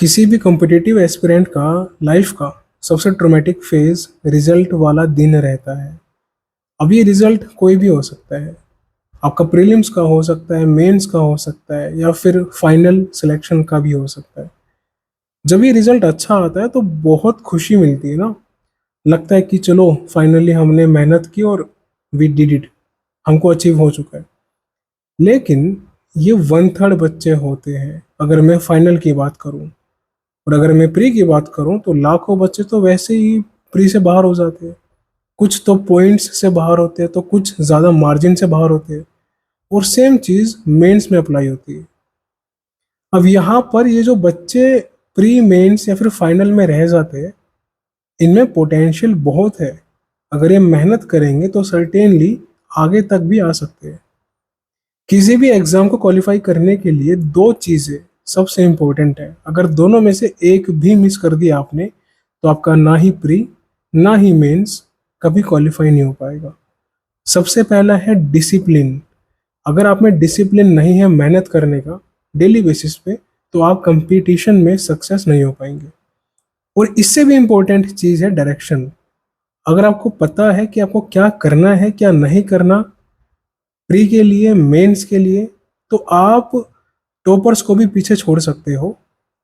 किसी भी competitive aspirant का लाइफ का सबसे ट्रोमेटिक फेज रिजल्ट वाला दिन रहता है। अब ये रिजल्ट कोई भी हो सकता है। आपका प्रीलिम्स का हो सकता है, मेंस का हो सकता है, या फिर फाइनल सिलेक्शन का भी हो सकता है। जब ये रिजल्ट अच्छा आता है तो बहुत खुशी मिलती है ना। लगता है कि चलो फाइनली हमने मेहनत की और वी डिड इट, हमको अचीव हो चुका है। लेकिन ये वन थर्ड बच्चे होते हैं अगर मैं फाइनल की बात करूं। और अगर मैं प्री की बात करूं तो लाखों बच्चे तो वैसे ही प्री से बाहर हो जाते हैं। कुछ तो पॉइंट्स से बाहर होते हैं, तो कुछ ज़्यादा मार्जिन से बाहर होते हैं। और सेम चीज़ मेंस में अप्लाई होती है। अब यहाँ पर ये जो बच्चे प्री मेंस या फिर फाइनल में रह जाते हैं, इनमें पोटेंशियल बहुत है। अगर ये मेहनत करेंगे तो सर्टेनली आगे तक भी आ सकते हैं। किसी भी एग्जाम को क्वालिफाई करने के लिए दो चीज़ें सबसे इम्पोर्टेंट है। अगर दोनों में से एक भी मिस कर दिया आपने तो आपका ना ही प्री ना ही मेंस कभी क्वालिफाई नहीं हो पाएगा। सबसे पहला है डिसिप्लिन। अगर आप में डिसिप्लिन नहीं है मेहनत करने का डेली बेसिस पे, तो आप कंपटीशन में सक्सेस नहीं हो पाएंगे। और इससे भी इम्पोर्टेंट चीज़ है डायरेक्शन। अगर आपको पता है कि आपको क्या करना है क्या नहीं करना, प्री के लिए मेंस के लिए, तो आप टॉपर्स को भी पीछे छोड़ सकते हो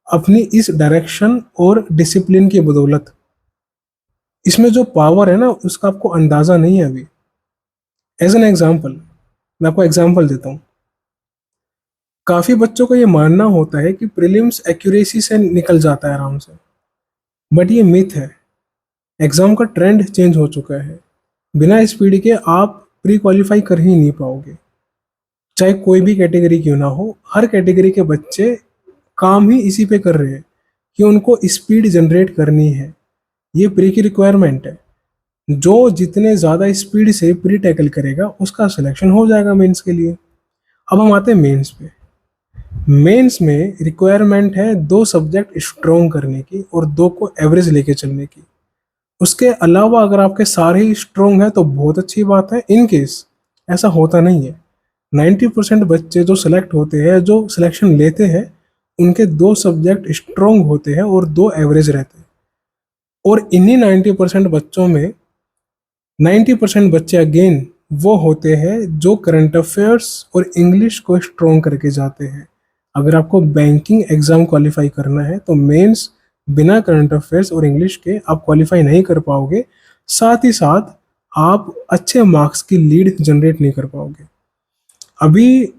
अपनी इस डायरेक्शन और डिसिप्लिन की बदौलत। इसमें जो पावर है ना उसका आपको अंदाजा नहीं है अभी। एज एन एग्जाम्पल, मैं आपको एग्जाम्पल देता हूँ। काफी बच्चों को ये मानना होता है कि प्रीलिम्स एक्यूरेसी से निकल जाता है आराम से, बट ये मिथ है। एग्जाम का ट्रेंड चेंज हो चुका है। बिना स्पीड के आप प्री क्वालिफाई कर ही नहीं पाओगे। चाहे कोई भी कैटेगरी क्यों ना हो, हर कैटेगरी के बच्चे काम ही इसी पे कर रहे हैं कि उनको स्पीड जनरेट करनी है। ये प्री की रिक्वायरमेंट है। जो जितने ज़्यादा स्पीड से प्री टैकल करेगा उसका सिलेक्शन हो जाएगा मेंस के लिए। अब हम आते हैं मेंस पे। मेंस में रिक्वायरमेंट है दो सब्जेक्ट स्ट्रॉन्ग करने की और दो को एवरेज लेके चलने की। उसके अलावा अगर आपके सारे ही स्ट्रॉन्ग है तो बहुत अच्छी बात है। इन केस ऐसा होता नहीं है, 90% बच्चे जो सिलेक्ट होते हैं, जो सिलेक्शन लेते हैं, उनके दो सब्जेक्ट स्ट्रॉन्ग होते हैं और दो एवरेज रहते हैं। और इन्हीं 90% बच्चों में 90% बच्चे अगेन वो होते हैं जो करंट अफेयर्स और इंग्लिश को स्ट्रॉन्ग करके जाते हैं। अगर आपको बैंकिंग एग्जाम क्वालिफाई करना है तो मेंस बिना करंट अफेयर्स और इंग्लिश के आप क्वालिफाई नहीं कर पाओगे। साथ ही साथ आप अच्छे मार्क्स की लीड जनरेट नहीं कर पाओगे। अभी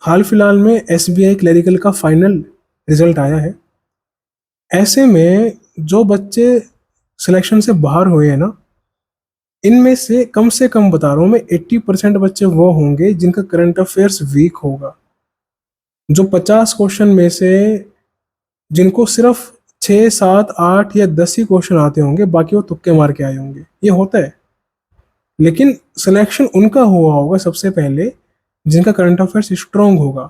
हाल फिलहाल में एसबीआई क्लरिकल का फाइनल रिजल्ट आया है। ऐसे में जो बच्चे सिलेक्शन से बाहर हुए हैं ना, इनमें से कम बता रहा हूँ मैं, 80% बच्चे वो होंगे जिनका करंट अफेयर्स वीक होगा। जो 50 क्वेश्चन में से जिनको सिर्फ 6 7 8 या 10 ही क्वेश्चन आते होंगे, बाकी वो तुक्के मार के आए होंगे। ये होता है। लेकिन सिलेक्शन उनका हुआ होगा सबसे पहले जिनका करंट अफेयर्स स्ट्रांग होगा,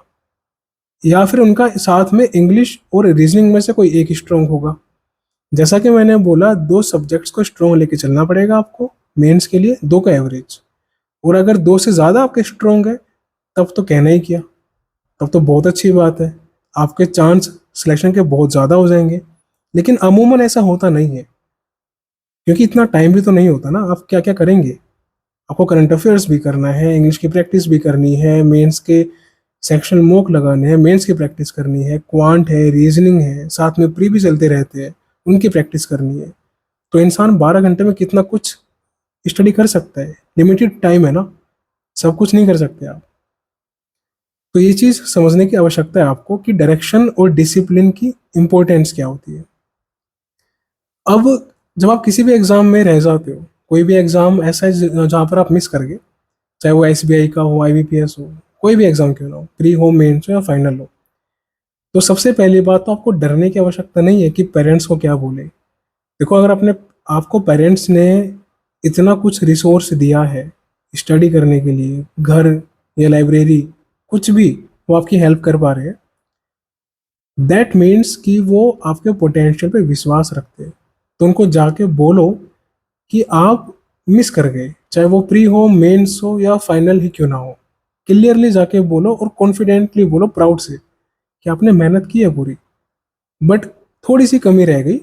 या फिर उनका साथ में इंग्लिश और रीजनिंग में से कोई एक स्ट्रांग होगा। जैसा कि मैंने बोला, दो सब्जेक्ट्स को स्ट्रांग लेके चलना पड़ेगा आपको मेंस के लिए, दो का एवरेज। और अगर दो से ज़्यादा आपके स्ट्रांग है तब तो कहना ही क्या, तब तो बहुत अच्छी बात है। आपके चांस सिलेक्शन के बहुत ज़्यादा हो जाएंगे। लेकिन अमूमन ऐसा होता नहीं है, क्योंकि इतना टाइम भी तो नहीं होता ना। आप क्या क्या करेंगे? आपको करंट अफेयर्स भी करना है, इंग्लिश की प्रैक्टिस भी करनी है, मेंस के सेक्शन मॉक लगाने हैं, मेंस की प्रैक्टिस करनी है, क्वांट है, रीजनिंग है, साथ में प्री भी चलते रहते हैं, उनकी प्रैक्टिस करनी है। तो इंसान 12 घंटे में कितना कुछ स्टडी कर सकता है। लिमिटेड टाइम है ना, सब कुछ नहीं कर सकते आप। तो ये चीज़ समझने की आवश्यकता है आपको कि डायरेक्शन और डिसिप्लिन की इम्पोर्टेंस क्या होती है। अब जब आप किसी भी एग्जाम में रह जाते हो, कोई भी एग्जाम ऐसा है जहाँ पर आप मिस कर गए, चाहे वो एसबीआई का हो, आईबीपीएस हो, कोई भी एग्जाम क्यों ना हो, प्री हो, मेंस हो या फाइनल हो, तो सबसे पहली बात तो आपको डरने की आवश्यकता नहीं है कि पेरेंट्स को क्या बोले। देखो, अगर अपने आपको पेरेंट्स ने इतना कुछ रिसोर्स दिया है स्टडी करने के लिए, घर या लाइब्रेरी, कुछ भी, वो आपकी हेल्प कर पा रहे हैं, दैट मीन्स कि वो आपके पोटेंशियल पे विश्वास रखते हैं। तो उनको जाके बोलो कि आप मिस कर गए, चाहे वो प्री हो, मेंस हो या फाइनल ही क्यों ना हो। क्लियरली जाके बोलो और कॉन्फिडेंटली बोलो, प्राउड से, कि आपने मेहनत की है पूरी, बट थोड़ी सी कमी रह गई,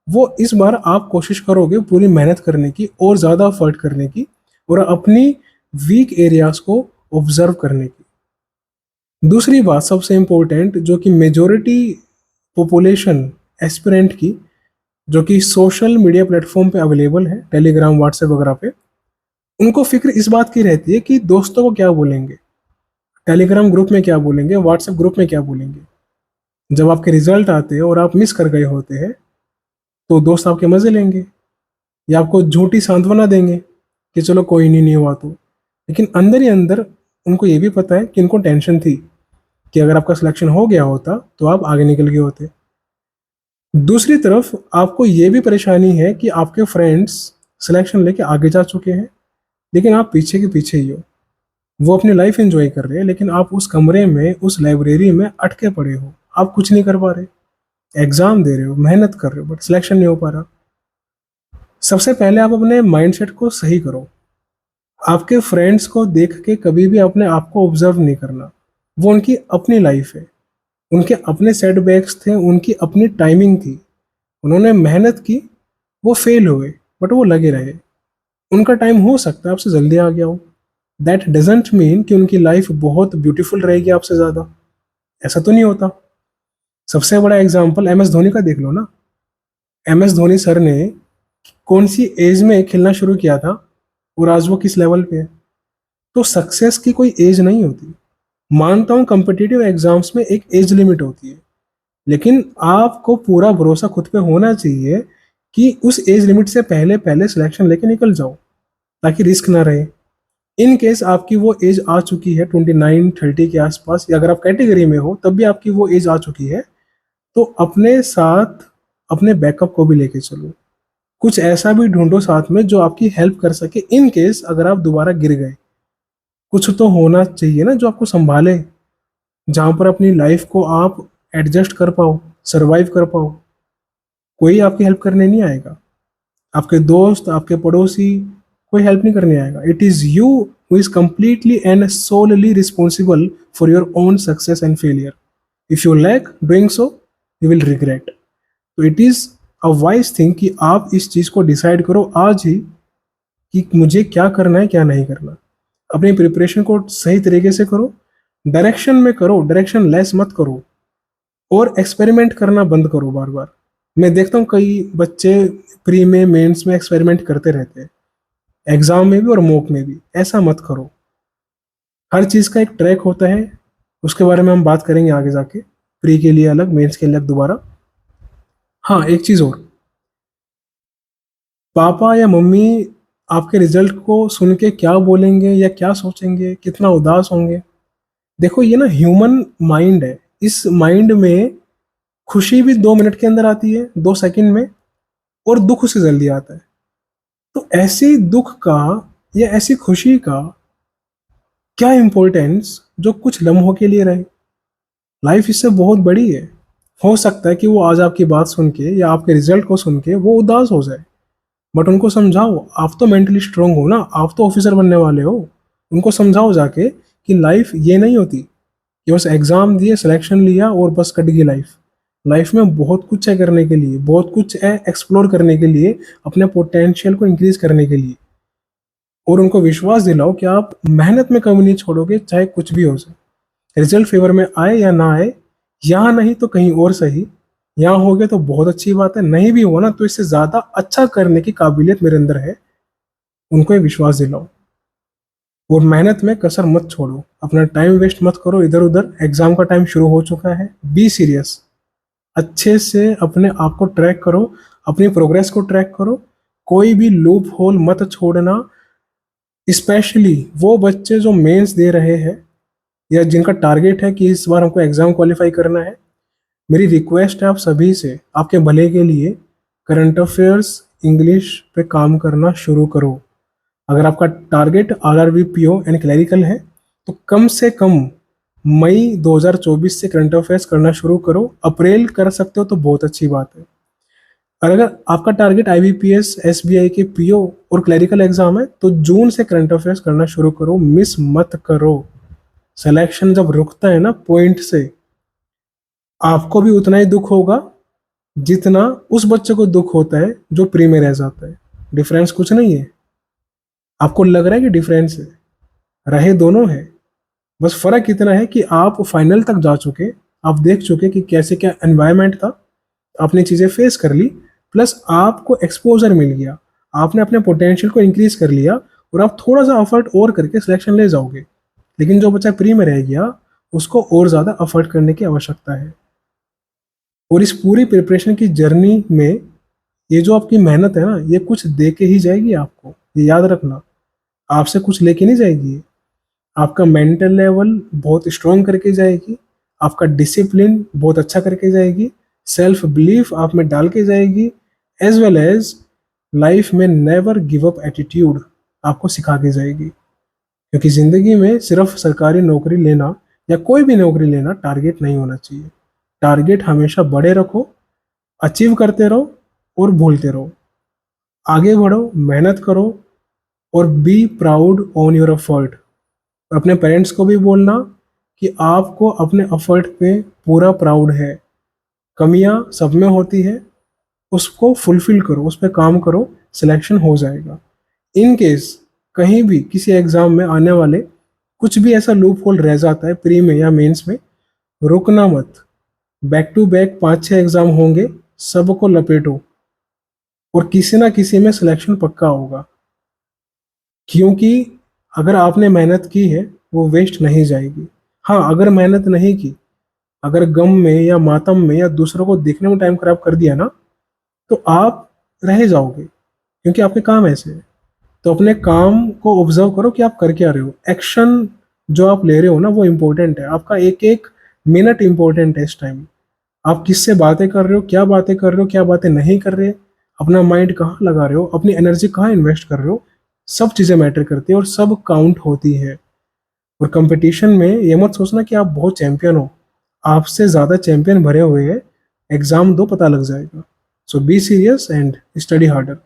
वो इस बार आप कोशिश करोगे पूरी मेहनत करने की और ज़्यादा एफर्ट करने की और अपनी वीक एरियाज को ऑब्जर्व करने की। दूसरी बात सबसे इम्पोर्टेंट, जो कि मेजोरिटी पॉपुलेशन एस्पिरेंट की, जो कि सोशल मीडिया प्लेटफॉर्म पे अवेलेबल है, टेलीग्राम व्हाट्सएप वगैरह पे, उनको फिक्र इस बात की रहती है कि दोस्तों को क्या बोलेंगे, टेलीग्राम ग्रुप में क्या बोलेंगे, व्हाट्सएप ग्रुप में क्या बोलेंगे। जब आपके रिजल्ट आते हैं और आप मिस कर गए होते हैं तो दोस्त आपके मजे लेंगे या आपको झूठी सांत्वना देंगे कि चलो कोई नहीं, नहीं हुआ तो। लेकिन अंदर ही अंदर उनको ये भी पता है कि इनको टेंशन थी कि अगर आपका सिलेक्शन हो गया होता तो आप आगे निकल गए होते। दूसरी तरफ आपको ये भी परेशानी है कि आपके फ्रेंड्स सिलेक्शन लेके आगे जा चुके हैं, लेकिन आप पीछे के पीछे ही हो। वो अपनी लाइफ एंजॉय कर रहे हैं, लेकिन आप उस कमरे में, उस लाइब्रेरी में अटके पड़े हो। आप कुछ नहीं कर पा रहे, एग्जाम दे रहे हो, मेहनत कर रहे हो, बट सिलेक्शन नहीं हो पा रहा। सबसे पहले आप अपने माइंडसेट को सही करो। आपके फ्रेंड्स को देख के कभी भी अपने आप को ऑब्जर्व नहीं करना। वो उनकी अपनी लाइफ है, उनके अपने सेटबैक्स थे, उनकी अपनी टाइमिंग थी, उन्होंने मेहनत की, वो फेल हुए बट वो लगे रहे। उनका टाइम हो सकता है आपसे जल्दी आ गया हो, दैट डजेंट मीन कि उनकी लाइफ बहुत ब्यूटीफुल रहेगी आपसे ज़्यादा। ऐसा तो नहीं होता। सबसे बड़ा एग्जाम्पल एम एस धोनी का देख लो ना। एम एस धोनी सर ने कौन सी एज में खेलना शुरू किया था और आज वो किस लेवल पे है। तो सक्सेस की कोई एज नहीं होती। मानता हूँ कम्पिटिटिव एग्जाम्स में एक एज लिमिट होती है, लेकिन आपको पूरा भरोसा खुद पे होना चाहिए कि उस एज लिमिट से पहले पहले सिलेक्शन लेके निकल जाओ, ताकि रिस्क ना रहे। इन केस आपकी वो एज आ चुकी है 29-30 के आसपास, या अगर आप कैटेगरी में हो तब भी आपकी वो एज आ चुकी है, तो अपने साथ अपने बैकअप को भी लेके चलो। कुछ ऐसा भी ढूंढो साथ में जो आपकी हेल्प कर सके इन केस अगर आप दोबारा गिर गए। कुछ तो होना चाहिए ना जो आपको संभाले, जहां पर अपनी लाइफ को आप एडजस्ट कर पाओ, सरवाइव कर पाओ। कोई आपकी हेल्प करने नहीं आएगा, आपके दोस्त, आपके पड़ोसी, कोई हेल्प नहीं करने आएगा। It is you who is completely and solely responsible for your own success and failure. If you lack doing so you will regret. तो it is a wise thing कि आप इस चीज को डिसाइड करो आज ही कि मुझे क्या करना है, क्या नहीं करना। अपनी प्रिपरेशन को सही तरीके से करो, डायरेक्शन में करो, डायरेक्शन लेस मत करो, और एक्सपेरिमेंट करना बंद करो बार बार। मैं देखता हूँ कई बच्चे प्री में, मेंस में एक्सपेरिमेंट करते रहते हैं, एग्जाम में भी और मॉक में भी। ऐसा मत करो। हर चीज का एक ट्रैक होता है, उसके बारे में हम बात करेंगे आगे जाके। प्री के लिए अलग, मेंस के लिए अलग दोबारा। हाँ, एक चीज और, पापा या मम्मी आपके रिजल्ट को सुन के क्या बोलेंगे या क्या सोचेंगे, कितना उदास होंगे। देखो ये ना ह्यूमन माइंड है, इस माइंड में खुशी भी 2 मिनट के अंदर आती है, 2 सेकंड में, और दुख उससे जल्दी आता है। तो ऐसे दुख का या ऐसी खुशी का क्या इम्पोर्टेंस जो कुछ लम्हों के लिए रहे। लाइफ इससे बहुत बड़ी है। हो सकता है कि वो आज आपकी बात सुन के या आपके रिजल्ट को सुन के वो उदास हो जाए, बट उनको समझाओ, आप तो मेंटली स्ट्रांग हो ना, आप तो ऑफिसर बनने वाले हो। उनको समझाओ जाके कि लाइफ ये नहीं होती कि बस एग्जाम दिए, सिलेक्शन लिया और बस कट गई लाइफ। लाइफ में बहुत कुछ है करने के लिए, बहुत कुछ है एक्सप्लोर करने के लिए, अपने पोटेंशियल को इंक्रीज करने के लिए। और उनको विश्वास दिलाओ कि आप मेहनत में कमी नहीं छोड़ोगे, चाहे कुछ भी हो जाए। रिजल्ट फेवर में आए या ना आए, यहाँ नहीं तो कहीं और सही। यहाँ हो गया तो बहुत अच्छी बात है, नहीं भी हुआ ना तो इससे ज्यादा अच्छा करने की काबिलियत मेरे अंदर है। उनको ये विश्वास दिलाओ और मेहनत में कसर मत छोड़ो। अपना टाइम वेस्ट मत करो इधर उधर। एग्जाम का टाइम शुरू हो चुका है, बी सीरियस। अच्छे से अपने आप को ट्रैक करो, अपनी प्रोग्रेस को ट्रैक करो। कोई भी लूप होल मत छोड़ना। स्पेशली वो बच्चे जो मेंस दे रहे हैं या जिनका टारगेट है कि इस बार हमको एग्जाम क्वालिफाई करना है, मेरी रिक्वेस्ट है आप सभी से, आपके भले के लिए, करंट अफेयर्स इंग्लिश पे काम करना शुरू करो। अगर आपका target RRB PO and clerical है तो कम से कम मई 2024 से करंट अफेयर्स करना शुरू करो। अप्रैल कर सकते हो तो बहुत अच्छी बात है। और अगर आपका टारगेट आईबीपीएस, एसबीआई के पीओ और क्लरिकल एग्जाम है तो जून से करंट अफेयर्स करना शुरू करो, मिस मत करो। सिलेक्शन जब रुकता है ना पॉइंट से, आपको भी उतना ही दुख होगा जितना उस बच्चे को दुख होता है जो प्री में रह जाता है। डिफरेंस कुछ नहीं है। आपको लग रहा है कि डिफरेंस है, रहे दोनों है। बस फर्क इतना है कि आप फाइनल तक जा चुके, आप देख चुके कि कैसे क्या एनवायरनमेंट था, आपने चीज़ें फेस कर ली, प्लस आपको एक्सपोजर मिल गया, आपने अपने पोटेंशियल को इंक्रीज कर लिया, और आप थोड़ा सा एफर्ट और करके सिलेक्शन ले जाओगे। लेकिन जो बच्चा प्री में रह गया, उसको और ज़्यादा एफर्ट करने की आवश्यकता है। और इस पूरी प्रिपरेशन की जर्नी में ये जो आपकी मेहनत है ना, ये कुछ दे के ही जाएगी आपको, ये याद रखना। आपसे कुछ लेके नहीं जाएगी। आपका मेंटल लेवल बहुत स्ट्रॉन्ग करके जाएगी, आपका डिसिप्लिन बहुत अच्छा करके जाएगी, सेल्फ बिलीफ आप में डाल के जाएगी, एज वेल एज लाइफ में नेवर गिव अप एटीट्यूड आपको सिखा के जाएगी। क्योंकि ज़िंदगी में सिर्फ सरकारी नौकरी लेना या कोई भी नौकरी लेना टारगेट नहीं होना चाहिए। टारगेट हमेशा बड़े रखो, अचीव करते रहो और भूलते रहो। आगे बढ़ो, मेहनत करो, और be proud on your effort. अपने पेरेंट्स को भी बोलना कि आपको अपने एफर्ट पे पूरा प्राउड है। कमियां सब में होती है, उसको फुलफिल करो, उस पर काम करो, सिलेक्शन हो जाएगा। इन केस कहीं भी किसी एग्जाम में आने वाले कुछ भी ऐसा लूप होल रह जाता है प्री में या मेंस में, रुकना मत। बैक टू बैक 5-6 एग्जाम होंगे, सबको लपेटो, और किसी ना किसी में सिलेक्शन पक्का होगा। क्योंकि अगर आपने मेहनत की है, वो वेस्ट नहीं जाएगी। हाँ, अगर मेहनत नहीं की, अगर गम में या मातम में या दूसरों को देखने में टाइम खराब कर दिया ना, तो आप रह जाओगे, क्योंकि आपके काम ऐसे हैं। तो अपने काम को ऑब्जर्व करो कि आप कर क्या रहे हो। एक्शन जो आप ले रहे हो ना, वो इम्पोर्टेंट है। आपका एक एक मिनट इम्पोर्टेंट है इस टाइम। आप किससे बातें कर रहे हो, क्या बातें कर रहे हो, क्या बातें नहीं कर रहे, अपना माइंड कहाँ लगा रहे हो, अपनी एनर्जी कहाँ इन्वेस्ट कर रहे हो, सब चीज़ें मैटर करती है और सब काउंट होती है। और कंपटीशन में ये मत सोचना कि आप बहुत चैंपियन हो, आपसे ज़्यादा चैंपियन भरे हुए हैं। एग्जाम दो, पता लग जाएगा। So be serious and study harder.